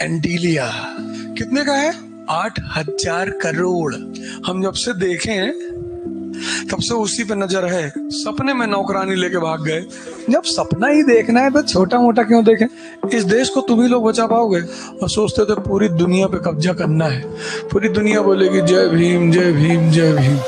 एंटीलिया कितने का है? 8,000 करोड़। हम जब से देखे हैं तब से उसी पे नजर है। सपने में नौकरानी लेके भाग गए। जब सपना ही देखना है तो छोटा मोटा क्यों देखें? इस देश को तुम ही लोग बचा पाओगे। और सोचते थे पूरी दुनिया पे कब्जा करना है। पूरी दुनिया बोलेगी जय भीम जय भीम जय भीम।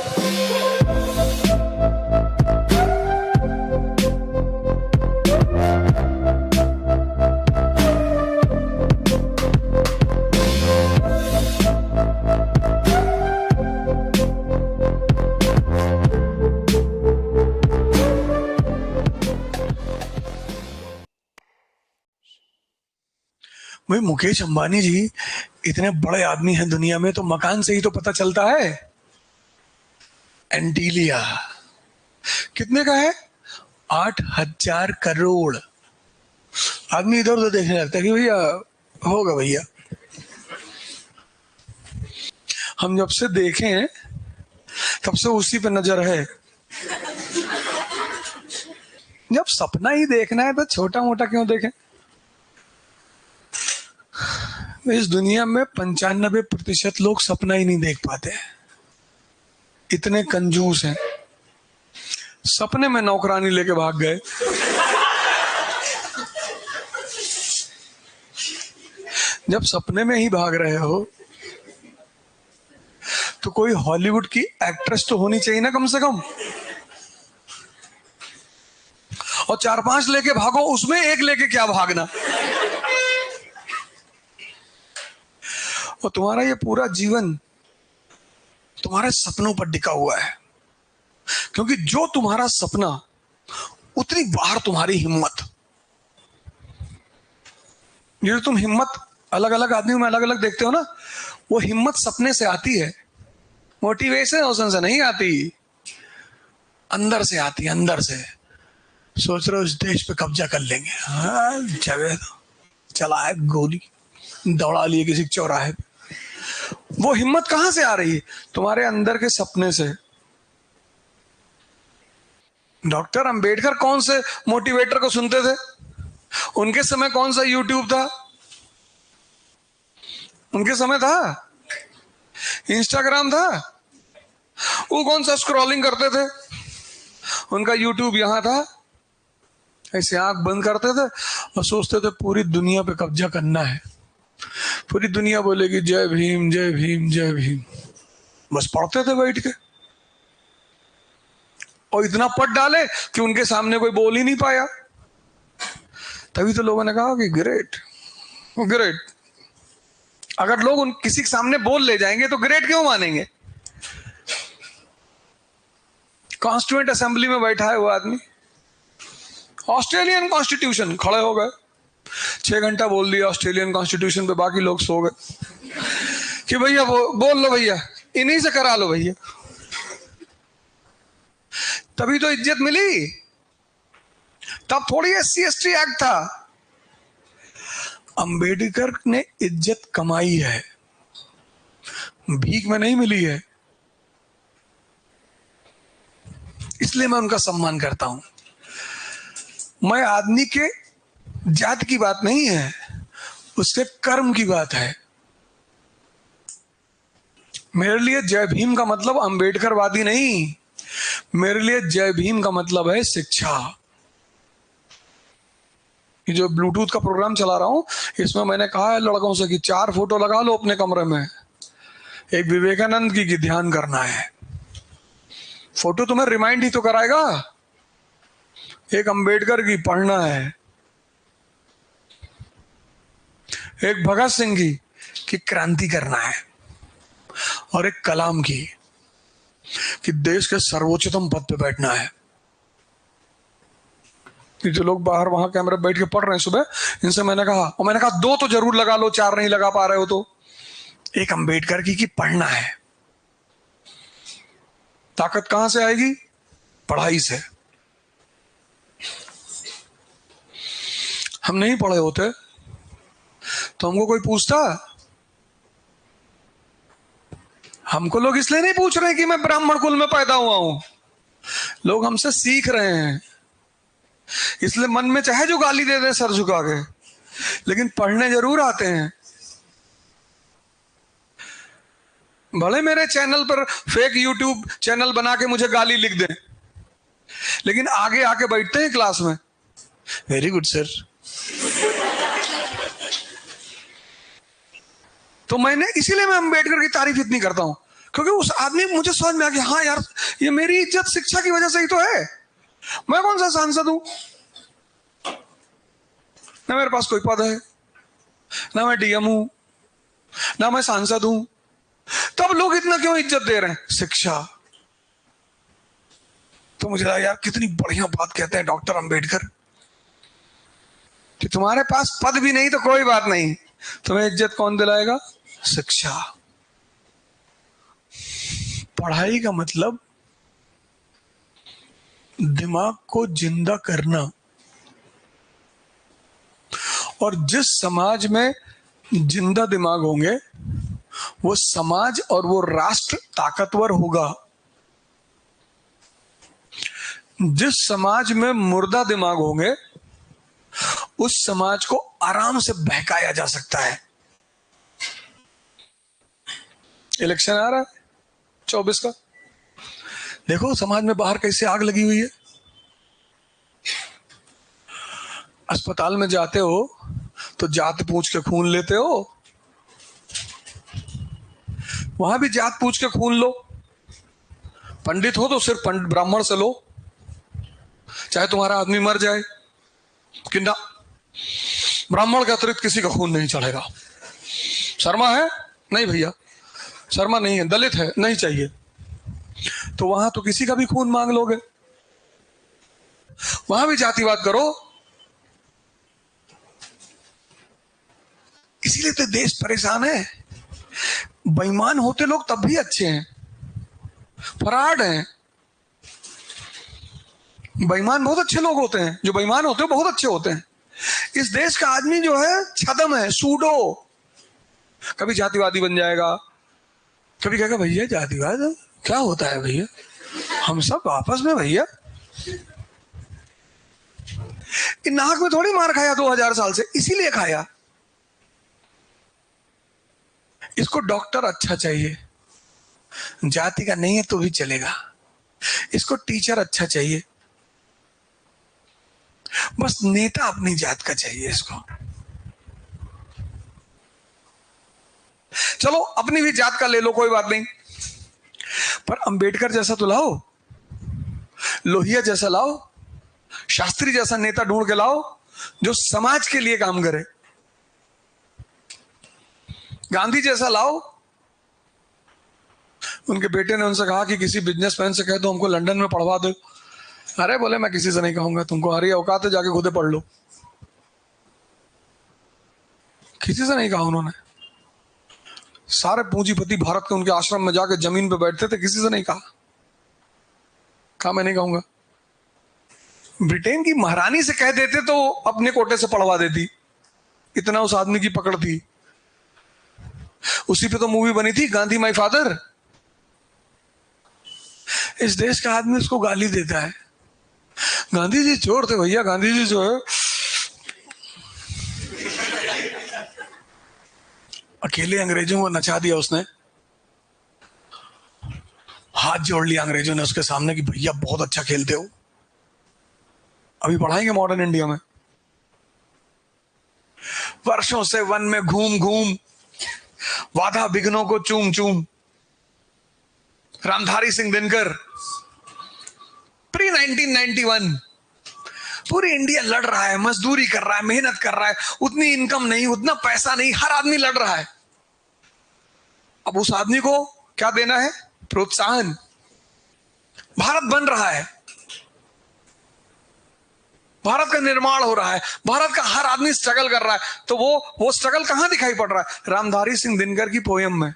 भाई मुकेश अंबानी जी इतने बड़े आदमी हैं दुनिया में, तो मकान से ही तो पता चलता है। एंटीलिया कितने का है? 8,000 करोड़। आदमी इधर उधर देखने लगता है कि भैया होगा भैया। हम जब से देखे हैं तब से उसी पे नजर है। जब सपना ही देखना है तो छोटा मोटा क्यों देखें? इस दुनिया में 95% लोग सपना ही नहीं देख पाते हैं। इतने कंजूस हैं। सपने में नौकरानी लेके भाग गए। जब सपने में ही भाग रहे हो तो कोई हॉलीवुड की एक्ट्रेस तो होनी चाहिए ना कम से कम। और 4-5 लेके भागो, उसमें एक लेके क्या भागना। और तुम्हारा ये पूरा जीवन तुम्हारे सपनों पर टिका हुआ है। क्योंकि जो तुम्हारा सपना उतनी बाहर तुम्हारी हिम्मत। जो तुम हिम्मत अलग अलग आदमियों में अलग अलग देखते हो ना, वो हिम्मत सपने से आती है। मोटिवेशन से नहीं आती, अंदर से आती है। अंदर से सोच रहे हो इस देश पे कब्जा कर लेंगे। हाँ, जगह चला है गोली, दौड़ा लिए किसी चौराहे पे। वो हिम्मत कहां से आ रही है? तुम्हारे अंदर के सपने से। डॉक्टर अंबेडकर कौन से मोटिवेटर को सुनते थे? उनके समय कौन सा यूट्यूब था? उनके समय था इंस्टाग्राम था? वो कौन सा स्क्रॉलिंग करते थे? उनका यूट्यूब यहां था। ऐसे आंख बंद करते थे और सोचते थे पूरी दुनिया पे कब्जा करना है। पूरी दुनिया बोलेगी जय भीम जय भीम जय भीम। बस पढ़ते थे बैठ के। और इतना पढ़ डाले कि उनके सामने कोई बोल ही नहीं पाया। तभी तो लोगों ने कहा कि ग्रेट ग्रेट। अगर लोग किसी के सामने बोल ले जाएंगे तो ग्रेट क्यों मानेंगे? कॉन्स्टिट्यूएंट असेंबली में बैठा है वो आदमी, ऑस्ट्रेलियन कॉन्स्टिट्यूशन, खड़े हो गए। 6 घंटा बोल दिया ऑस्ट्रेलियन कॉन्स्टिट्यूशन पे, बाकी लोग सो गए कि भैया बोल लो भैया, इन्हीं से करा लो भैया। तभी तो इज्जत मिली। तब थोड़ी SC/ST एक्ट था। अंबेडकर ने इज्जत कमाई है, भीख में नहीं मिली है। इसलिए मैं उनका सम्मान करता हूं। मैं आदमी के जात की बात नहीं है, उसके कर्म की बात है। मेरे लिए जय भीम का मतलब अंबेडकरवादी नहीं। मेरे लिए जय भीम का मतलब है शिक्षा। ये जो ब्लूटूथ का प्रोग्राम चला रहा हूं, इसमें मैंने कहा है लड़कों से कि 4 फोटो लगा लो अपने कमरे में। एक विवेकानंद की ध्यान करना है। फोटो तुम्हें रिमाइंड ही तो कराएगा। एक अंबेडकर की पढ़ना है। एक भगत सिंह की क्रांति करना है। और एक कलाम की कि देश के सर्वोच्चतम पद पे बैठना है। जो लोग बाहर वहां कैमरे बैठ के पढ़ रहे हैं सुबह, इनसे मैंने कहा 2 तो जरूर लगा लो, 4 नहीं लगा पा रहे हो तो। एक अंबेडकर की पढ़ना है। ताकत कहां से आएगी? पढ़ाई से। हम नहीं पढ़े होते तो हमको कोई पूछता? हमको लोग इसलिए नहीं पूछ रहे कि मैं ब्राह्मण कुल में पैदा हुआ हूं। लोग हमसे सीख रहे हैं। इसलिए मन में चाहे जो गाली दे दे सर झुका के, लेकिन पढ़ने जरूर आते हैं। भले मेरे चैनल पर फेक यूट्यूब चैनल बना के मुझे गाली लिख दें, लेकिन आगे आके बैठते हैं क्लास में, वेरी गुड सर। तो मैंने इसीलिए मैं अंबेडकर की तारीफ इतनी करता हूं, क्योंकि उस आदमी मुझे समझ में आ गया, हाँ यार ये मेरी इज्जत शिक्षा की वजह से ही तो है। मैं कौन सा सांसद हूं, ना मेरे पास कोई पद है, ना मैं डीएम हूं, ना मैं सांसद हूं, तब लोग इतना क्यों इज्जत दे रहे हैं, शिक्षा। तो मुझे लगा यार कितनी बढ़िया बात कहते हैं डॉक्टर अंबेडकर, कि तुम्हारे पास पद भी नहीं तो कोई बात नहीं, तुम्हें इज्जत कौन दिलाएगा, शिक्षा। पढ़ाई का मतलब दिमाग को जिंदा करना, और जिस समाज में जिंदा दिमाग होंगे वो समाज और वो राष्ट्र ताकतवर होगा। जिस समाज में मुर्दा दिमाग होंगे उस समाज को आराम से बहकाया जा सकता है। इलेक्शन आ रहा है 24 का, देखो समाज में बाहर कैसे आग लगी हुई है। अस्पताल में जाते हो तो जात पूछ के खून लेते हो, वहां भी जात पूछ के खून लो। पंडित हो तो सिर्फ ब्राह्मण से लो, चाहे तुम्हारा आदमी मर जाए, कि ना ब्राह्मण के अतिरिक्त किसी का खून नहीं चढ़ेगा। शर्मा है, नहीं भैया शर्मा नहीं है, दलित है, नहीं चाहिए, तो वहां तो किसी का भी खून मांग लोगे, वहां भी जातिवाद करो। इसीलिए तो देश परेशान है। बेईमान होते लोग तब भी अच्छे हैं, फराड हैं। बेईमान बहुत अच्छे लोग होते हैं, जो बेईमान होते हैं बहुत अच्छे होते हैं। इस देश का आदमी जो है छदम है, सूडो। कभी जातिवादी बन जाएगा, कभी कहेगा भैया जातिवाद क्या होता है भैया, हम सब आपस में भैया। नाक में थोड़ी मार खाया 2000 साल से, इसीलिए खाया। इसको डॉक्टर अच्छा चाहिए, जाति का नहीं है तो भी चलेगा। इसको टीचर अच्छा चाहिए, बस नेता अपनी जात का चाहिए इसको। चलो अपनी भी जात का ले लो, कोई बात नहीं, पर अंबेडकर जैसा तो लाओ, लोहिया जैसा लाओ, शास्त्री जैसा नेता ढूंढ के लाओ जो समाज के लिए काम करे। गांधी जैसा लाओ। उनके बेटे ने उनसे कहा कि किसी बिजनेसमैन से कह दो हमको लंदन में पढ़वा दो। अरे बोले मैं किसी से नहीं कहूंगा, तुमको हरी औकात है जाके खुदे पढ़ लो। किसी से नहीं कहा उन्होंने। सारे पूंजीपति भारत के उनके आश्रम में जाके जमीन पे बैठते थे, किसी से नहीं कहा मैं नहीं कहूंगा। ब्रिटेन की महारानी से कह देते तो अपने कोटे से पढ़वा देती, इतना उस आदमी की पकड़ थी। उसी पे तो मूवी बनी थी गांधी माई फादर। इस देश का आदमी उसको गाली देता है। गांधी जी चोर थे भैया, गांधी जी जो है अकेले अंग्रेजों को नचा दिया उसने, हाथ जोड़ लिया अंग्रेजों ने उसके सामने कि भैया बहुत अच्छा खेलते हो। अभी पढ़ाएंगे मॉडर्न इंडिया में। वर्षों से वन में घूम घूम, बाधा विघ्नों को चूम चूम। रामधारी सिंह दिनकर, प्री 1991, पूरी इंडिया लड़ रहा है, मजदूरी कर रहा है, मेहनत कर रहा है, उतनी इनकम नहीं, उतना पैसा नहीं, हर आदमी लड़ रहा है। अब उस आदमी को क्या देना है, प्रोत्साहन। भारत बन रहा है, भारत का निर्माण हो रहा है, भारत का हर आदमी स्ट्रगल कर रहा है, तो वो स्ट्रगल कहां दिखाई पड़ रहा है, रामधारी सिंह दिनकर की पोयम में।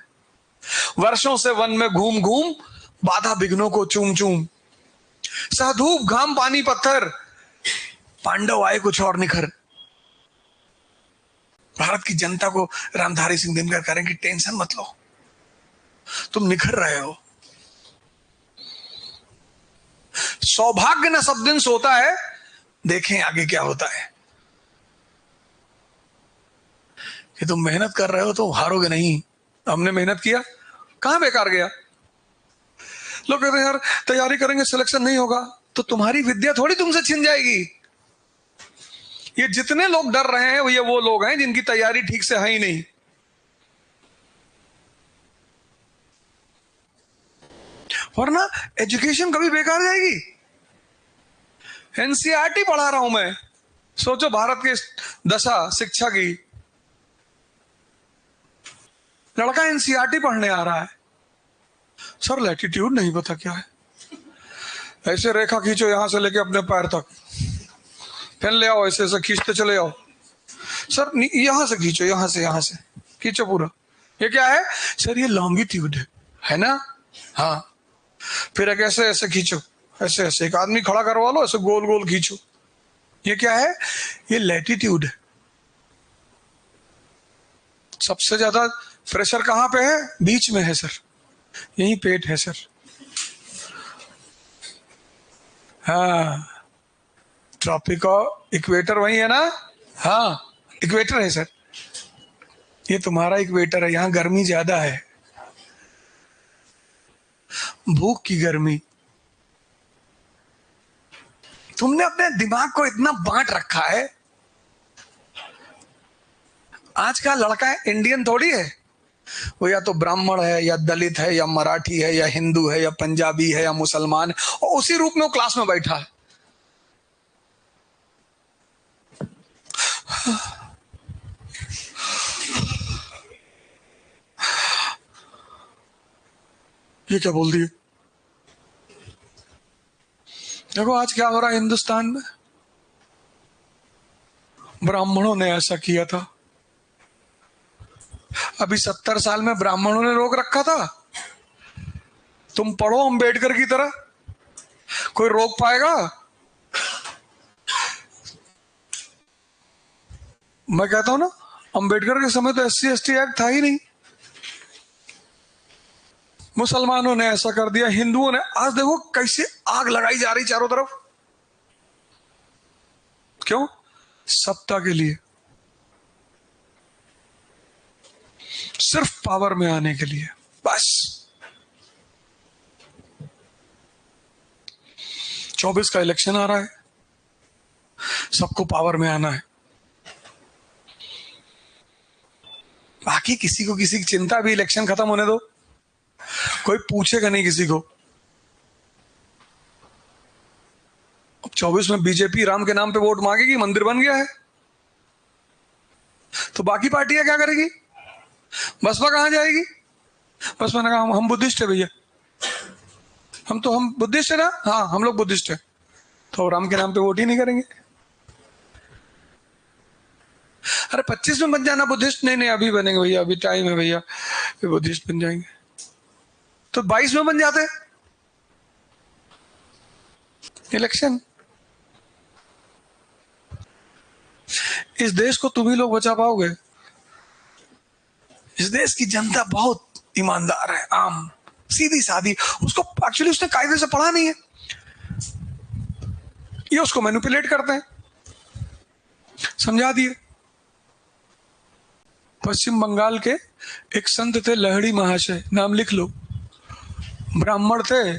वर्षों से वन में घूम घूम, बाधा विघ्नों को चूम चूम। सहधूप घाम पानी पत्थर, पांडव आए कुछ और निखर। भारत की जनता को रामधारी सिंह दिनकर करें कि टेंशन मत लो, तुम निखर रहे हो। सौभाग्य न सब दिन सोता है, देखें आगे क्या होता है। कि तुम मेहनत कर रहे हो तो हारोगे नहीं। हमने मेहनत किया, कहां बेकार गया? लोग कहते हैं यार तैयारी करेंगे सिलेक्शन नहीं होगा, तो तुम्हारी विद्या थोड़ी तुमसे छिन जाएगी। ये जितने लोग डर रहे हैं ये वो लोग हैं जिनकी तैयारी ठीक से है ही नहीं। वरना एजुकेशन कभी बेकार जाएगी। एनसीईआरटी पढ़ा रहा हूं मैं, सोचो भारत की दशा शिक्षा की। लड़का एनसीईआरटी पढ़ने आ रहा है, सर लैटिट्यूड नहीं पता क्या है, ऐसे रेखा खींचो यहां से लेके अपने पैर तक, पेन ले आओ, ऐसे ऐसे खींचते चले आओ। सर यहां से खींचो, यहां से खींचो पूरा। ये क्या है? सर ये लॉन्गिट्यूड है ना? हाँ। फिर एक ऐसे ऐसे खींचो, ऐसे ऐसे, एक आदमी खड़ा करवा लो, ऐसे गोल गोल खींचो। ये क्या है? ये लैटिट्यूड है। सबसे ज्यादा प्रेशर कहां पे है? बीच में है सर, यही पेट है सर। हाँ, ट्रॉपिक और इक्वेटर वही है ना? हाँ, इक्वेटर है सर, ये तुम्हारा इक्वेटर है, यहां गर्मी ज्यादा है, भूख की गर्मी। तुमने अपने दिमाग को इतना बांट रखा है। आज का लड़का है इंडियन थोड़ी है, वो या तो ब्राह्मण है या दलित है या मराठी है या हिंदू है या पंजाबी है या मुसलमान, और उसी रूप में वो क्लास में बैठा है। ये क्या बोल दिए? देखो आज क्या हो रहा है हिंदुस्तान में, ब्राह्मणों ने ऐसा किया था, अभी 70 साल में ब्राह्मणों ने रोक रखा था। तुम पढ़ो अंबेडकर की तरह, कोई रोक पाएगा? मैं कहता हूं ना, अंबेडकर के समय तो SC/ST एक्ट था ही नहीं। मुसलमानों ने ऐसा कर दिया, हिंदुओं ने, आज देखो कैसे आग लगाई जा रही चारों तरफ। क्यों? सत्ता के लिए, सिर्फ पावर में आने के लिए, बस। 24 का इलेक्शन आ रहा है, सबको पावर में आना है, बाकी किसी को किसी की चिंता भी, इलेक्शन खत्म होने दो, कोई पूछेगा नहीं किसी को। अब 24 में बीजेपी राम के नाम पे वोट मांगेगी, मंदिर बन गया है, तो बाकी पार्टियां क्या करेगी? बसपा कहां जाएगी? बसपा ने कहा हम बुद्धिस्ट है भैया, हम बुद्धिस्ट है ना, हाँ हम लोग बुद्धिस्ट है, तो राम के नाम पे वोट ही नहीं करेंगे। अरे 25 में बन जाना बुद्धिस्ट, नहीं नहीं अभी बनेंगे भैया, अभी टाइम है भैया, फिर बुद्धिस्ट बन जाएंगे। तो 22 में बन जाते इलेक्शन। इस देश को तुम ही लोग बचा पाओगे। इस देश की जनता बहुत ईमानदार है, आम सीधी सादी, उसको एक्चुअली उसने कायदे से पढ़ा नहीं है, ये उसको मैनिपुलेट करते हैं। समझा दिए। पश्चिम बंगाल के एक संत थे लहड़ी महाशय, नाम लिख लो, ब्राह्मण थे,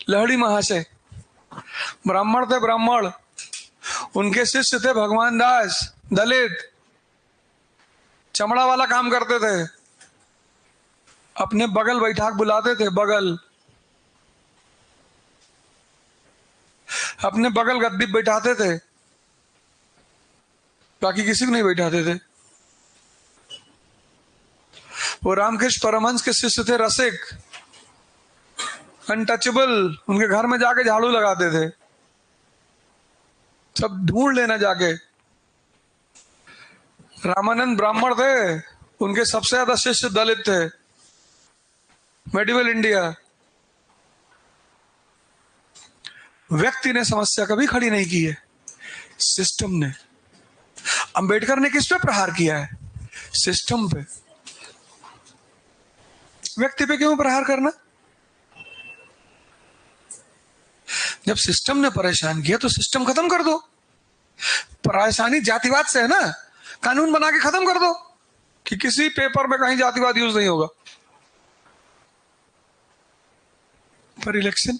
लहड़ी महाशय, ब्राह्मण थे, ब्राह्मण। उनके शिष्य थे भगवान दास, दलित, चमड़ा वाला काम करते थे, अपने बगल बैठा बुलाते थे, बगल, अपने बगल गद्दी बैठाते थे, बाकी किसी को नहीं बैठाते थे। वो रामकृष्ण परमहंस के शिष्य थे, रसिक, अनटचेबल, उनके घर में जाके झाड़ू लगाते थे, सब ढूंढ लेना जाके। रामानंद ब्राह्मण थे, उनके सबसे ज्यादा शिष्य दलित थे। मेडिवल इंडिया, व्यक्ति ने समस्या कभी खड़ी नहीं की है, सिस्टम ने। अंबेडकर ने किस पे प्रहार किया है? सिस्टम पे। व्यक्ति पे क्यों प्रहार करना? जब सिस्टम ने परेशान किया तो सिस्टम खत्म कर दो। परेशानी जातिवाद से है ना, कानून बना के खत्म कर दो कि किसी पेपर में कहीं जातिवाद यूज नहीं होगा। for election.